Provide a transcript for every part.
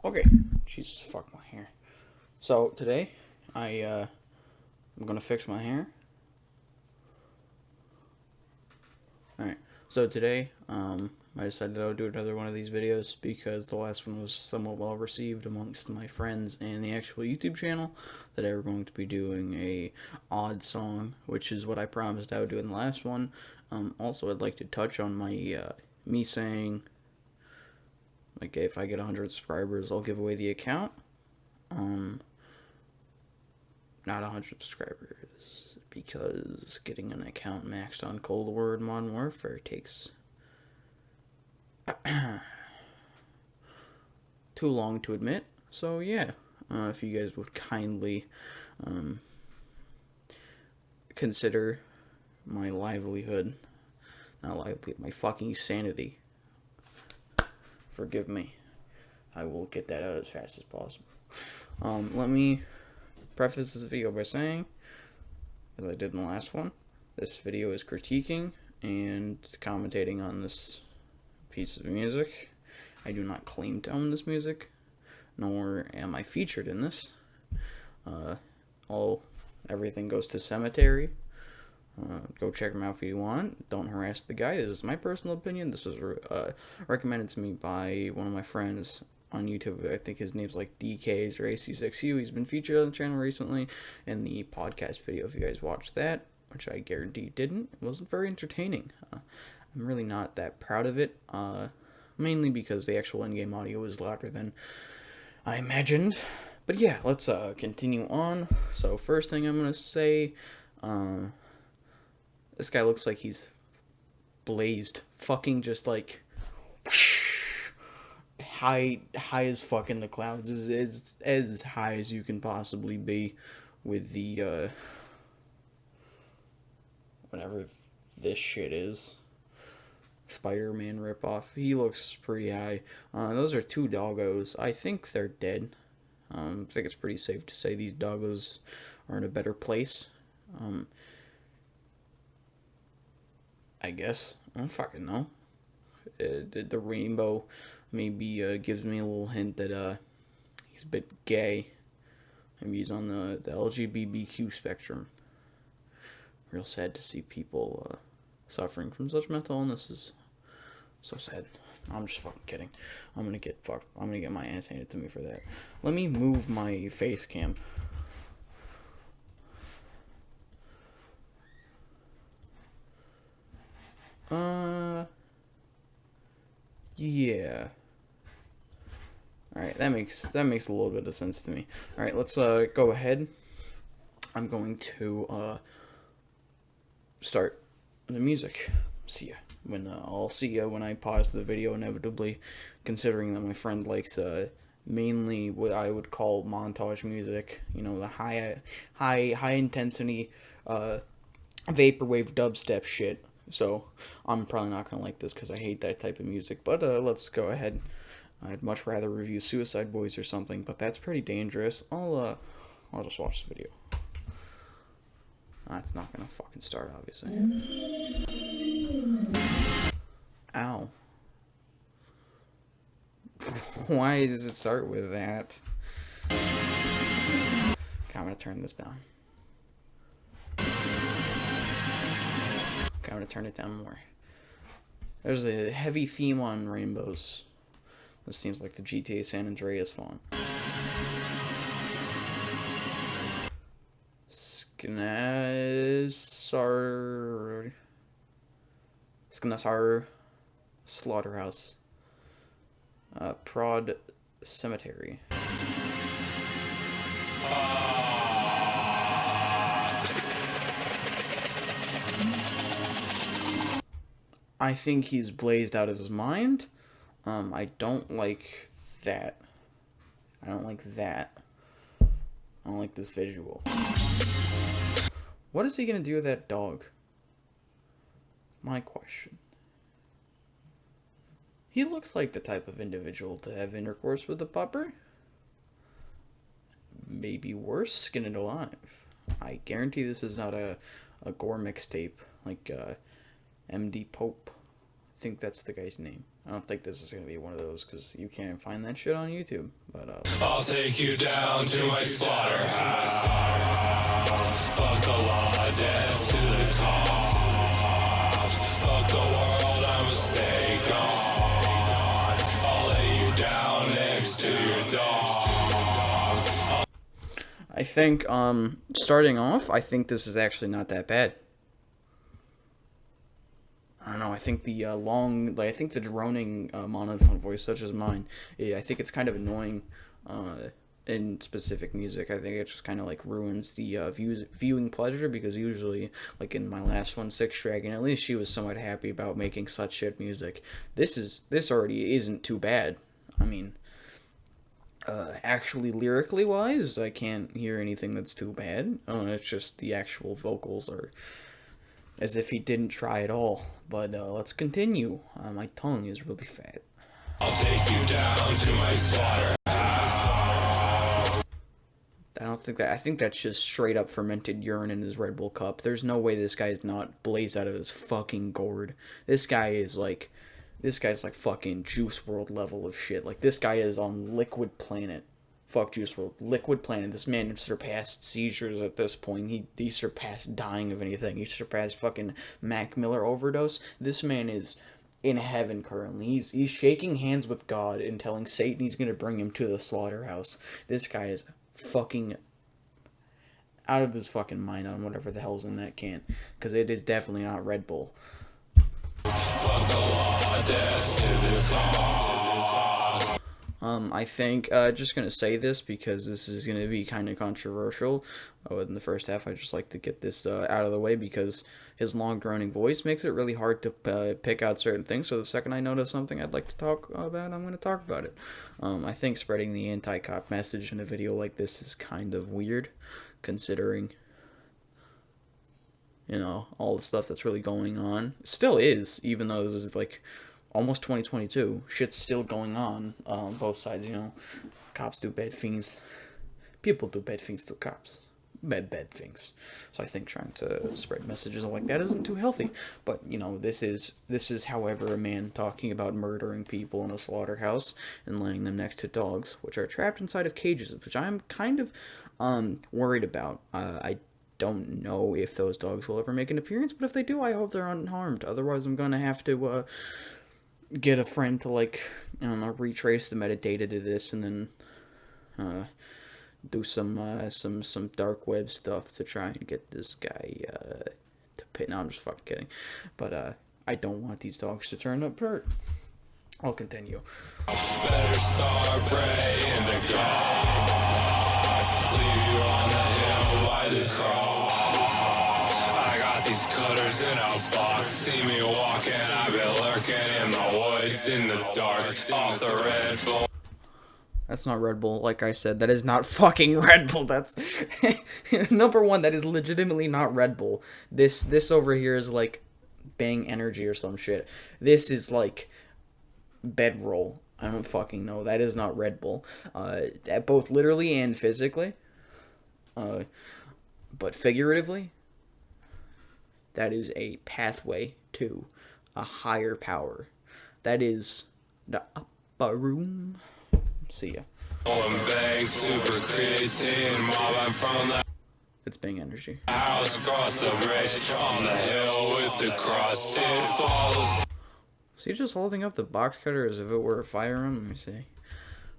Okay, Jesus, fuck my hair. So today, I'm gonna fix my hair. All right. So today, I decided I would do another one of these videos because the last one was somewhat well received amongst my friends and the actual YouTube channel. Today we're going to be doing a odd song, which is what I promised I would do in the last one. Also, I'd like to touch on my me saying, like, if I get 100 subscribers, I'll give away the account. Um, Not 100 subscribers, because getting an account maxed on Cold War and Modern Warfare takes too long to admit. So yeah, if you guys would kindly um, consider my livelihood, not livelihood, my fucking sanity, forgive me. I will get that out as fast as possible. Let me preface this video by saying, as I did in the last one, this video is critiquing and commentating on this piece of music. I do not claim to own this music, nor am I featured in this. Everything goes to SEMATARY. Go check them out if you want. Don't harass the guy. This is my personal opinion. This was recommended to me by one of my friends on YouTube. I think his name's like DKs or AC6U. He's been featured on the channel recently in the podcast video. If you guys watched that, which I guarantee you didn't, it wasn't very entertaining. I'm really not that proud of it, mainly because the actual in-game audio was louder than I imagined. But yeah, let's continue on. So first thing I'm gonna say, this guy looks like he's blazed, fucking just like high as fuck in the clouds, as high as you can possibly be with the whatever this shit is. Spider-Man ripoff. He looks pretty high. Those are two doggos. I think they're dead. I think it's pretty safe to say these doggos are in a better place. I guess. I don't fucking know. The rainbow maybe gives me a little hint that he's a bit gay. Maybe he's on the LGBTQ spectrum. Real sad to see people suffering from such mental illnesses. So sad. I'm just fucking kidding. I'm gonna get my ass handed to me for that. Let me move my face cam. Yeah. Alright, that makes a little bit of sense to me. Alright, let's go ahead. I'm going to start the music. I'll see ya when I pause the video, inevitably, considering that my friend likes mainly what I would call montage music. You know, the high intensity vaporwave dubstep shit. So I'm probably not gonna like this because I hate that type of music. But let's go ahead. I'd much rather review Suicide Boys or something, but that's pretty dangerous. I'll just watch the video. It's not gonna fucking start, obviously. Ow. Why does it start with that? Okay, I'm gonna turn this down. Okay, I'm gonna turn it down more. There's a heavy theme on rainbows. This seems like the GTA San Andreas font. Skinasar Slaughterhouse. Prod Cemetery. I think he's blazed out of his mind. I don't like that. I don't like that. I don't like this visual. What is he gonna do with that dog? My question. He looks like the type of individual to have intercourse with a pupper. Maybe worse, skinned alive. I guarantee this is not a gore mixtape like MD Pope think that's the guy's name. I don't think this is gonna be one of those because you can't find that shit on YouTube. But I'll take you down to my slaughterhouse. Fuck the law, death to the cause. Fuck the world, I'm a stay gone. I'll lay you down next to your dog. I think starting off, I think this is actually not that bad. I don't know. I think the I think the droning monotone voice, such as mine, I think it's kind of annoying in specific music. I think it just kind of like ruins the viewing pleasure because usually, like in my last one, Six Dragon, at least she was somewhat happy about making such shit music. This already isn't too bad. I mean, actually lyrically wise, I can't hear anything that's too bad. It's just the actual vocals are as if he didn't try at all. But let's continue. My tongue is really fat. I'll take you down to my slaughterhouse. I think that's just straight up fermented urine in his Red Bull cup. There's no way this guy's not blazed out of his fucking gourd. This guy's like fucking Juice WRLD level of shit. Like, this guy is on Liquid Planet. Fuck Juice WRLD. Liquid Planet. This man surpassed seizures at this point. He surpassed dying of anything. He surpassed fucking Mac Miller overdose. This man is in heaven currently. He's shaking hands with God and telling Satan he's gonna bring him to the slaughterhouse. This guy is fucking out of his fucking mind on whatever the hell's in that can. Because it is definitely not Red Bull. I think, just gonna say this because this is gonna be kind of controversial. In the first half, I just like to get this out of the way because his long droning voice makes it really hard to pick out certain things. So the second I notice something I'd like to talk about, I'm gonna talk about it. I think spreading the anti-cop message in a video like this is kind of weird, considering, you know, all the stuff that's really going on. It still is, even though this is like almost 2022. Shit's still going on both sides, you know. Cops do bad things. People do bad things to cops. Bad things. So I think trying to spread messages like that isn't too healthy. But, you know, this is however a man talking about murdering people in a slaughterhouse and laying them next to dogs, which are trapped inside of cages, which I'm kind of worried about. I don't know if those dogs will ever make an appearance, but if they do, I hope they're unharmed. Otherwise, I'm gonna have to get a friend to, like, I don't know, retrace the metadata to this and then do some dark web stuff to try and get this guy to pay. No, I'm just fucking kidding. But I don't want these dogs to turn up hurt. I'll continue. Better start praying to God. Leave you on the hill by the cross. I got these cutters in a box. See me walking, I've been lurking in the woods in the dark. Off the Red Bull. That's not Red Bull, like I said. That is not fucking Red Bull. That's number one. That is legitimately not Red Bull. This over here is like Bang Energy or some shit. This is like Bedroll. I don't fucking know. That is not Red Bull. Both literally and physically. But figuratively, that is a pathway to a higher power. That is the upper room. See ya. Bang, super creatine, mob, I'm from the It's Bang Energy. house across the bridge on the hill with the cross. It follows. Is he just holding up the box cutter as if it were a firearm? Let me see.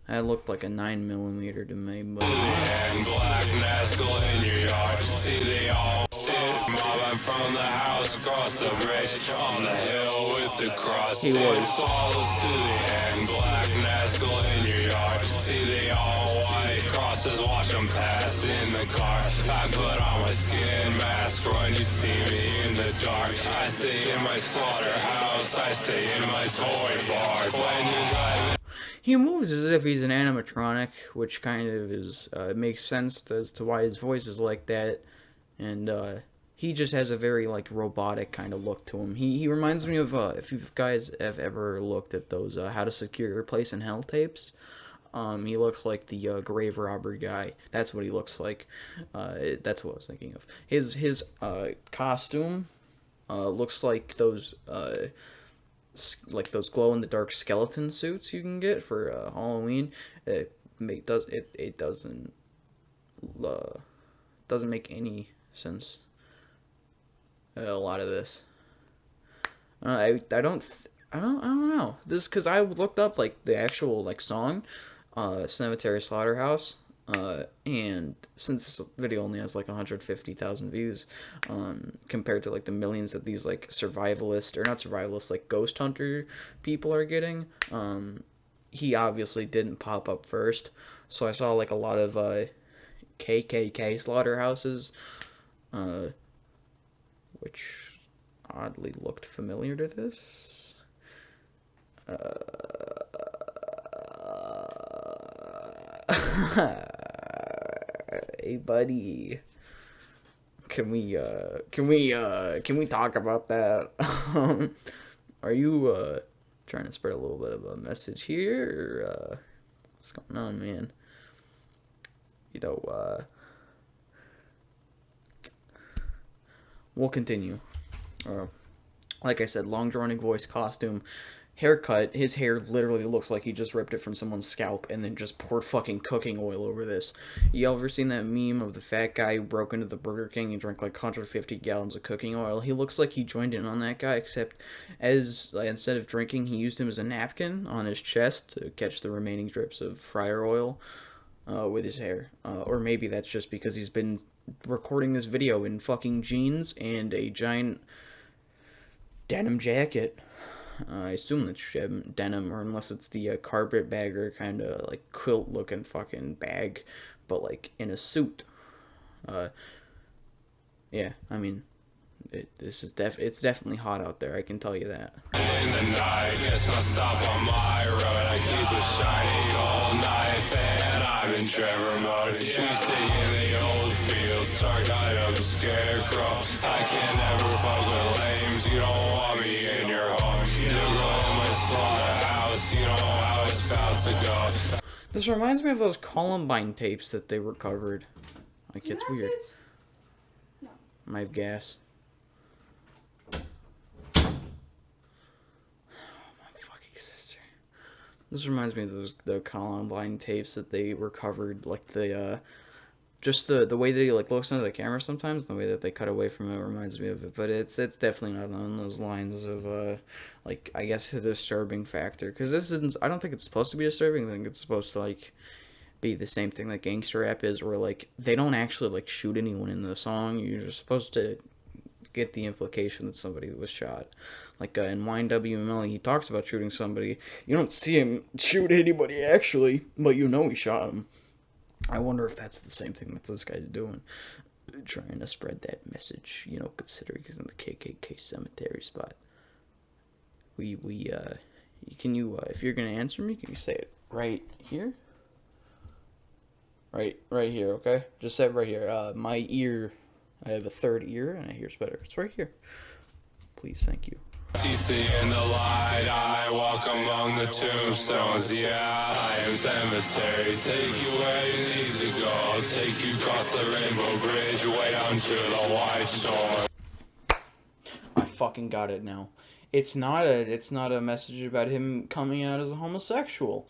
That looked like a 9mm to me, but And black Nazgul in your yard. See they all sit. Mob, I'm from the house across the bridge on the hill with the cross. He was. It follows to the end. Black Nazgul in your yard. See they all white crosses. Watch them pass in the car. I put on my skin mask when you see me in the dark. I stay in my slaughterhouse. I stay in my toy bar. When you drive. he moves as if he's an animatronic, which kind of is makes sense as to why his voice is like that, and he just has a very like robotic kind of look to him. He reminds me of if you guys have ever looked at those How to Secure Your Place in Hell tapes. He looks like the grave robber guy. That's what he looks like. That's what I was thinking of. His costume looks like those like those glow in the dark skeleton suits you can get for Halloween. It doesn't make any sense. A lot of this. I don't know. This because I looked up like the actual like song, Cemetery Slaughterhouse, and since this video only has like 150,000 views, compared to like the millions that these like survivalist or not survivalist like ghost hunter people are getting, he obviously didn't pop up first. So I saw like a lot of KKK slaughterhouses, which oddly looked familiar to this. Hey buddy, can we talk about that? Are you trying to spread a little bit of a message here, or what's going on, man? We'll continue. Like I said, long droning voice, costume, haircut. His hair literally looks like he just ripped it from someone's scalp and then just poured fucking cooking oil over this. You ever seen that meme of the fat guy who broke into the Burger King and drank like 150 gallons of cooking oil? He looks like he joined in on that guy, except instead of drinking, he used him as a napkin on his chest to catch the remaining drips of fryer oil with his hair. Or maybe that's just because he's been recording this video in fucking jeans and a giant denim jacket. I assume it's denim, or unless it's the carpetbagger kind of like quilt looking fucking bag, but like in a suit. Yeah, I mean, it's definitely hot out there. I can tell you that. In the night, guess I'll stop on my road. I keep it shiny all night, and I'm in Trevor mode. You see in the old fields, dark eyed of the scarecrow. I can never fuck with lames. You don't want me in your home. You go in my slaughterhouse. You know how it's about to go. This reminds me of those Columbine tapes that they recovered. Like, it's weird. No. I have gas. This reminds me of the Columbine tapes that they recovered, like just the way that he like looks into the camera sometimes, the way that they cut away from it reminds me of it. But it's definitely not on those lines of like, I guess, the disturbing factor, because this isn't. I don't think it's supposed to be disturbing. I think it's supposed to like be the same thing that gangster rap is, where like they don't actually like shoot anyone in the song. You're just supposed to get the implication that somebody was shot. Like in YNWML, he talks about shooting somebody. You don't see him shoot anybody actually, but you know he shot him. I wonder if that's the same thing that this guy's doing, trying to spread that message. You know, considering he's in the KKK cemetery spot. Can you if you're gonna answer me, can you say it right here? Right here, okay? Just say it right here. My ear. I have a third ear, and I hear better. It's right here. Please, thank you. CC in the light, I walk among the tombstones. Yeah, I am cemetery. Take you where you need to go. Take you across the rainbow bridge, way down to the white shore. I fucking got it now. It's not a message about him coming out as a homosexual.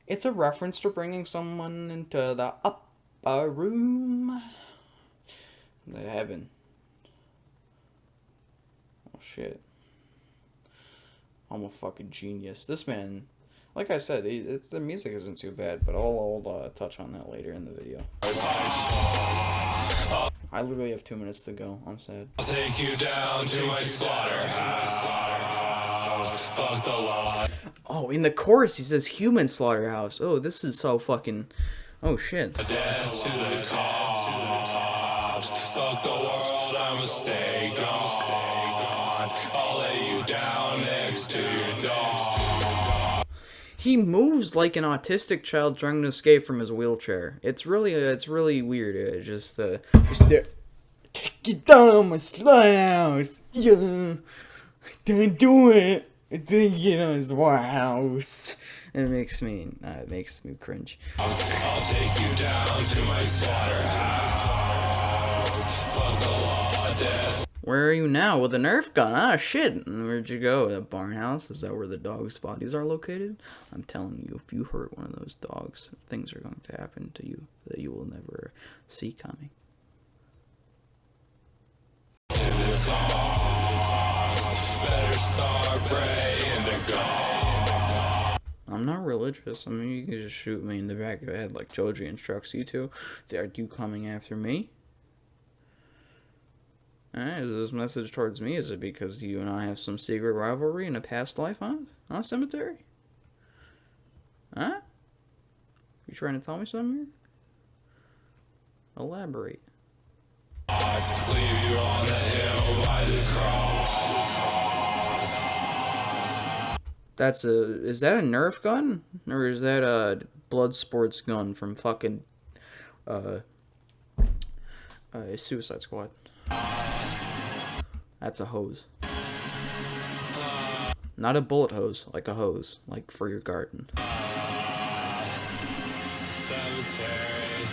It's a reference to bringing someone into the upper room. The heaven. Oh shit. I'm a fucking genius. This man, like I said, the music isn't too bad, but I'll touch on that later in the video. I literally have 2 minutes to go. I'm sad. I'll take you down to my slaughterhouse. Fuck the law. Oh, in the chorus he says human slaughterhouse. Oh, this is so fucking. Oh shit. Death to the cops. Fuck the world, I'm a mistake gone. I'll lay you down next to your dog. He moves like an autistic child trying to escape from his wheelchair. It's really weird. Just there. Take you down my slaughterhouse. Yeah, don't do it. Take you down his house. It makes me cringe. I'll take you down to my slaughterhouse. Fuck the law, death. Where are you now with a Nerf gun? Ah, shit. Where'd you go? The barn house? Is that where the dogs' bodies are located? I'm telling you, if you hurt one of those dogs, things are going to happen to you that you will never see coming. I'm not religious. I mean, you can just shoot me in the back of the head like Joji instructs you to. Are you coming after me? Is this message towards me? Is it because you and I have some secret rivalry in a past life, huh? Huh, Cemetery? Huh? You trying to tell me something here? Elaborate. Leave you on the hill by the cross. Is that a Nerf gun? Or is that a blood sports gun from fucking, Suicide Squad? That's a hose. Not a bullet hose, like a hose, like for your garden. Cemetery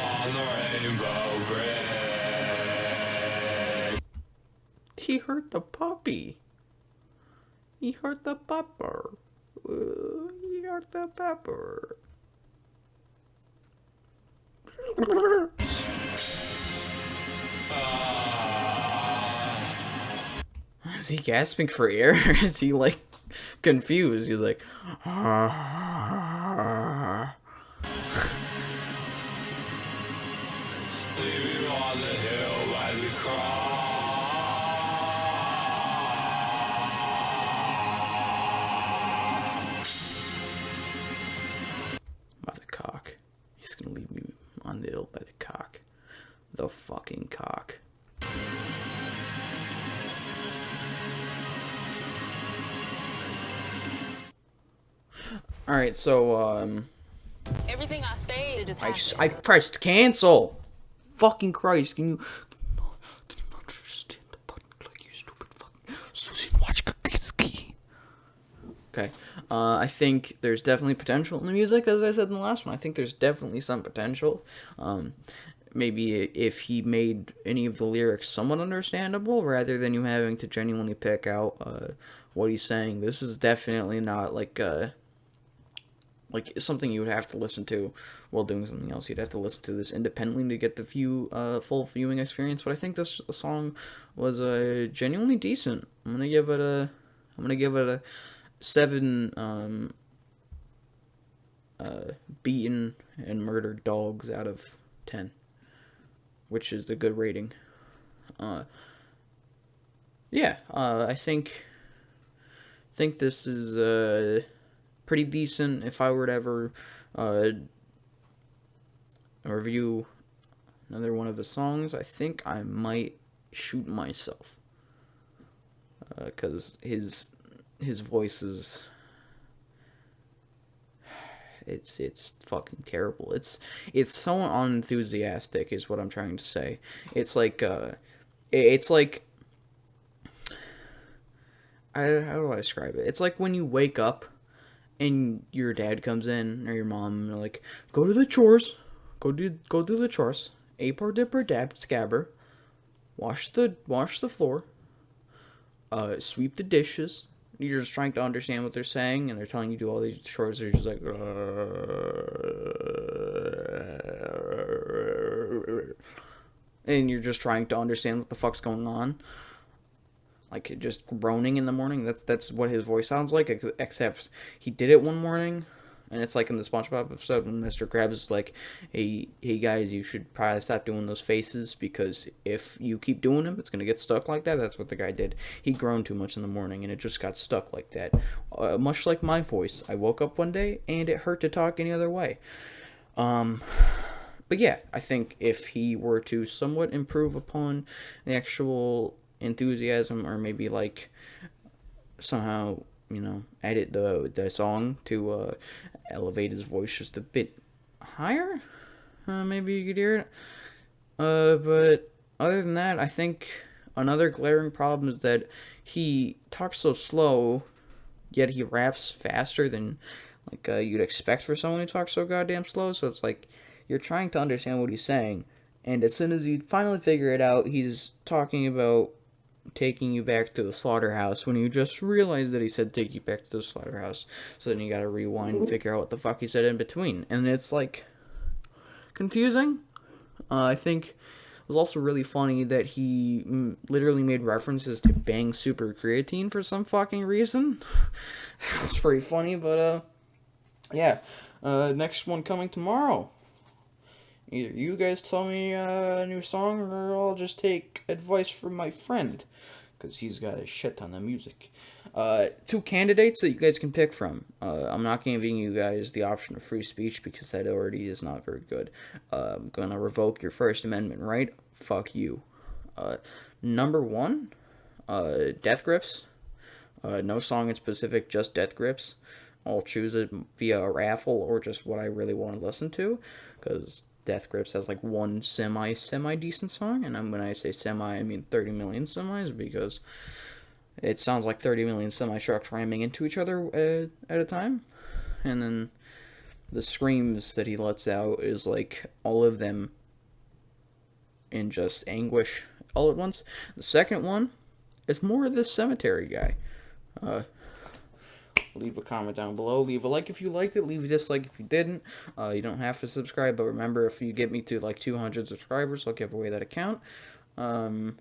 on the rainbow bridge. He hurt the puppy. He hurt the pupper. He hurt the pupper. Is he gasping for air? Or is he like confused? He's like, Leave you on the hill by the cross. by the cock. He's gonna leave me on the hill by the cock. The fucking cock. Alright, so, Everything I say, it just happens. I pressed cancel! Fucking Christ, can you not understand the button like you stupid fucking Susan Wachkowski? Okay, I think there's definitely potential in the music, as I said in the last one. I think there's definitely some potential. Maybe if he made any of the lyrics somewhat understandable, rather than you having to genuinely pick out what he's saying. This is definitely not like something you would have to listen to while doing something else. You'd have to listen to this independently to get the full viewing experience. But I think this song was genuinely decent. I'm gonna give it a 7 beaten and murdered dogs out of 10, which is a good rating. I think this is pretty decent. If I were to ever review another one of his songs, I think I might shoot myself, because his voice is it's fucking terrible. It's so unenthusiastic is what I'm trying to say. It's like how do I describe it? It's like when you wake up and your dad comes in or your mom and they're like, go do the chores, go do the chores, apor dipper dab scabber, wash the floor, sweep the dishes. You're just trying to understand what they're saying, and they're telling you to do all these chores. You're just like, and you're just trying to understand what the fuck's going on. Like, just groaning in the morning. That's what his voice sounds like, except he did it one morning, and it's like in the SpongeBob episode when Mr. Krabs is like, hey guys, you should probably stop doing those faces, because if you keep doing them, it's going to get stuck like that. That's what the guy did. He groaned too much in the morning, and it just got stuck like that. Much like my voice. I woke up one day, and it hurt to talk any other way. But yeah, I think if he were to somewhat improve upon the actual enthusiasm, or maybe like somehow, edit the song to elevate his voice just a bit higher, maybe you could hear it. But other than that, I think another glaring problem is that he talks so slow, yet he raps faster than you'd expect for someone who talks so goddamn slow. So it's like you're trying to understand what he's saying, And as soon as you finally figure it out, he's talking about taking you back to the slaughterhouse when you just realize that he said take you back to the slaughterhouse. So then you gotta rewind and figure out what the fuck he said in between. And it's like confusing. I think it was also really funny that he literally made references to Bang Super Creatine for some fucking reason. It was pretty funny, but yeah. Next one coming tomorrow. Either you guys tell me a new song, or I'll just take advice from my friend, because he's got a shit ton of music. 2 candidates that you guys can pick from. I'm not giving you guys the option of free speech, because that already is not very good. I'm gonna revoke your First Amendment right. Fuck you. Number 1, Death Grips. No song in specific, just Death Grips. I'll choose it via a raffle or just what I really want to listen to, because Death Grips has like one semi-decent song, and when I say semi, I mean 30 million semis, because it sounds like 30 million semi-trucks ramming into each other at a time, and then the screams that he lets out is like all of them in just anguish all at once. The second one is more of the Cemetery guy. Leave a comment down below. Leave a like if you liked it. Leave a dislike if you didn't. You don't have to subscribe, but remember, if you get me to like 200 subscribers, I'll give away that account. I'll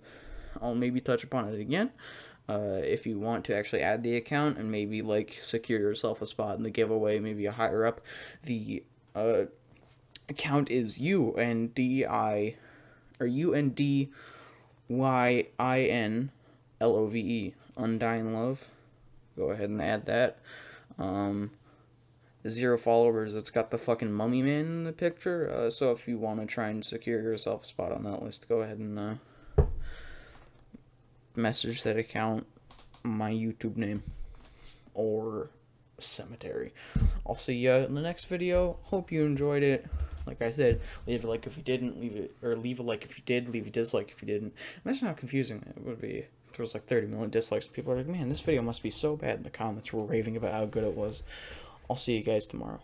maybe touch upon it again. If you want to actually add the account and maybe like secure yourself a spot in the giveaway, maybe a higher up, the account is UNDYINLOVE, Undying Love. Go ahead and add that. 0 followers. It's got the fucking mummy man in the picture. So if you want to try and secure yourself a spot on that list, go ahead and message that account my YouTube name or Cemetery. I'll see you in the next video. Hope you enjoyed it. Like I said, leave a like if you didn't, leave a like if you did, leave a dislike if you didn't. Imagine how confusing it would be if there was like 30 million dislikes. People are like, man, this video must be so bad. In the comments were raving about how good it was. I'll see you guys tomorrow.